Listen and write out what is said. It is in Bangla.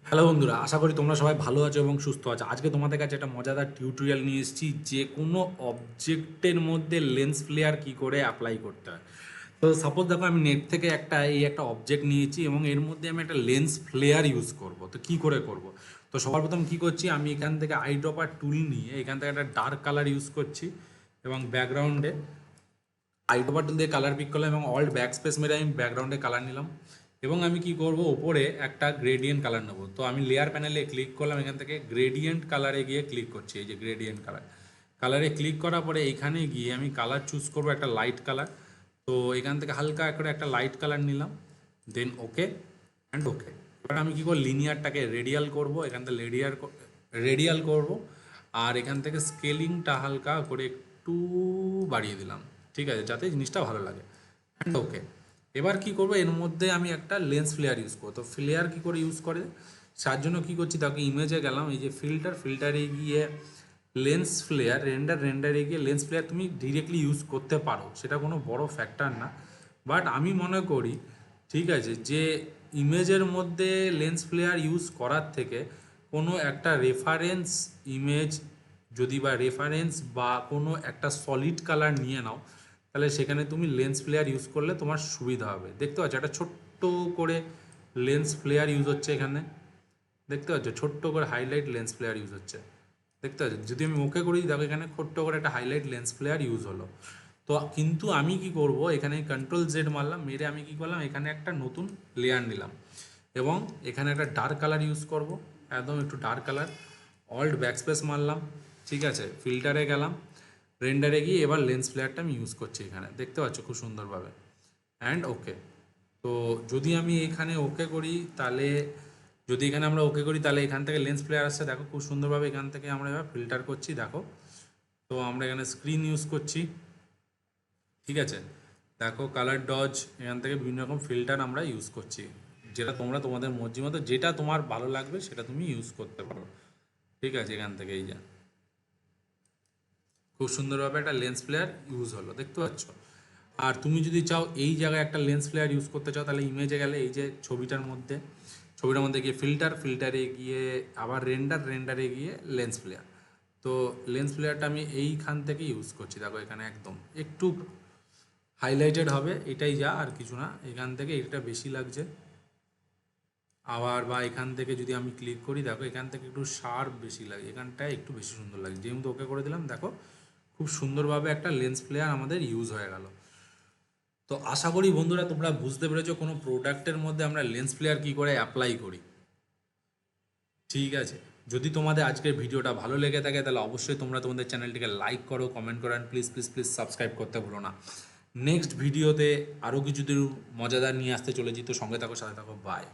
হ্যালো বন্ধুরা, আশা করি তোমরা সবাই ভালো আছো এবং সুস্থ আছো। আজকে তোমাদের কাছে একটা মজাদার টিউটোরিয়াল নিয়ে এসেছি, যে কোনো অবজেক্টের মধ্যে লেন্স ফ্লেয়ার কি করে অ্যাপ্লাই করতে হয়। তো সাপোজ দেখো, আমি নেট থেকে একটা অবজেক্ট নিয়েছি এবং এর মধ্যে আমি একটা লেন্স ফ্লেয়ার ইউজ করব। তো কি করে করব? তো সবার প্রথম কি করছি, আমি এখান থেকে আইড্রপার টুল নিয়ে এখান থেকে একটা ডার্ক কালার ইউজ করছি এবং ব্যাকগ্রাউন্ডে আইড্রপার টুল দিয়ে কালার পিক করলাম এবং অল্ট ব্যাক স্পেস মেরে আমি ব্যাকগ্রাউন্ডে কালার নিলাম। এবং আমি কি করব, ওপরে একটা গ্রেডিয়েন্ট কালার নেবো। তো আমি লেয়ার প্যানেলে ক্লিক করলাম, এখান থেকে গ্রেডিয়েন্ট কালারে গিয়ে ক্লিক করছি। এই যে গ্রেডিয়েন্ট কালারে ক্লিক করার পরে এখানে গিয়ে আমি কালার চুজ করব একটা লাইট কালার। তো এখান থেকে হালকা করে একটা লাইট কালার নিলাম, দেন ওকে অ্যান্ড ওকে। এবার আমি কী করব, লিনিয়ারটাকে রেডিয়াল করব, এখান থেকে রেডিয়াল করব। আর এখান থেকে স্কেলিংটা হালকা করে একটু বাড়িয়ে দিলাম, ঠিক আছে, যাতে জিনিসটা ভালো লাগে। And okay. এবার কি করব, এর মধ্যে আমি একটা লেন্স ফ্লেয়ার ইউজ করব। তো ফ্লেয়ার কি করে ইউজ করে, তার জন্য কি করছি, তাকে ইমেজে গেলাম, এই যে ফিল্টারে গিয়ে লেন্স ফ্লেয়ার, রেন্ডারে গিয়ে লেন্স ফ্লেয়ার তুমি ডিরেক্টলি ইউজ করতে পারো, সেটা কোনো বড় ফ্যাক্টর না। বাট আমি মনে করি, ঠিক আছে, যে ইমেজের মধ্যে লেন্স ফ্লেয়ার ইউজ করার থেকে কোনো একটা রেফারেন্স ইমেজ যদি বা রেফারেন্স বা কোনো একটা সলিড কালার নিয়ে নাও, তাহলে সেখানে তুমি লেন্স ফ্লেয়ার ইউজ করলে তোমার সুবিধা হবে। দেখতে পাচ্ছ একটা ছোট্ট করে লেন্স ফ্লেয়ার ইউজ হচ্ছে এখানে, দেখতে পাচ্ছ ছোট্ট করে হাইলাইট লেন্স ফ্লেয়ার ইউজ হচ্ছে, দেখতে পাচ্ছ। যদি আমি ওকে করি, দেখো এখানে ছোট্ট করে একটা হাইলাইট লেন্স ফ্লেয়ার ইউজ হলো। তো কিন্তু আমি কি করব, এখানে কন্ট্রোল জেড মারলাম, মেরে আমি কি করলাম, এখানে একটা নতুন লেয়ার নিলাম এবং এখানে একটা ডার্ক কালার ইউজ করব, একদম একটু ডার্ক কালার। অল্ট ব্যাকস্পেস মারলাম, ঠিক আছে, ফিল্টারে গেলাম, রেন্ডারে গিয়ে এবার লেন্স ফ্লেয়ারটা আমি ইউজ করছি এখানে, দেখতে পাচ্ছ খুব সুন্দরভাবে। And okay. তো যদি আমি এখানে ওকে করি, তাহলে যদি এখানে আমরা ওকে করি, তাহলে এখান থেকে লেন্স ফ্লেয়ার আসছে, দেখো খুব সুন্দরভাবে। এখান থেকে আমরা এবার ফিল্টার করছি, দেখো। তো আমরা এখানে স্ক্রিন ইউজ করছি, ঠিক আছে, দেখো কালার ডজ, এখান থেকে বিভিন্ন রকম ফিল্টার আমরা ইউজ করছি, যেটা তোমরা তোমাদের মর্জি মতো যেটা তোমার ভালো লাগবে সেটা তুমি ইউজ করতে পারো, ঠিক আছে। এখান থেকে এই যে খুব সুন্দরভাবে একটা লেন্স ফ্লেয়ার ইউজ হলো, দেখতে পাচ্ছ। আর তুমি যদি চাও এই জায়গায় একটা লেন্স ফ্লেয়ার ইউজ করতে চাও, তাহলে ইমেজে গেলে এই যে ছবিটার মধ্যে গিয়ে ফিল্টারে গিয়ে আবার রেন্ডারে গিয়ে লেন্স ফ্লেয়ার। তো লেন্স ফ্লেয়ারটা আমি এইখান থেকে ইউজ করছি, দেখো এখানে একদম একটু হাইলাইটেড হবে, এটাই যা, আর কিছু না। এখান থেকে এটা বেশি লাগছে। আবার বা এখান থেকে যদি আমি ক্লিক করি, দেখো এখান থেকে একটু শার্প বেশি লাগে, এখানটায় একটু বেশি সুন্দর লাগে। যেহেতু ওকে করে দিলাম, দেখো খুব সুন্দরভাবে একটা লেন্স ফ্লেয়ার আমাদের ইউজ হয়ে গেল। তো আশা করি বন্ধুরা তোমরা বুঝতে পেরেছো কোনো প্রোডাক্টের মধ্যে আমরা লেন্স ফ্লেয়ার কী করে অ্যাপ্লাই করি, ঠিক আছে। যদি তোমাদের আজকের ভিডিওটা ভালো লেগে থাকে, তাহলে অবশ্যই তোমরা তোমাদের চ্যানেলটিকে লাইক করো, কমেন্ট করো, and please please please subscribe করতে ভুলো না। নেক্সট ভিডিওতে আরও কিছু মজাদার নিয়ে আসতে চলেছি, তো সঙ্গে থাকো, সাথে থাকো, বাই।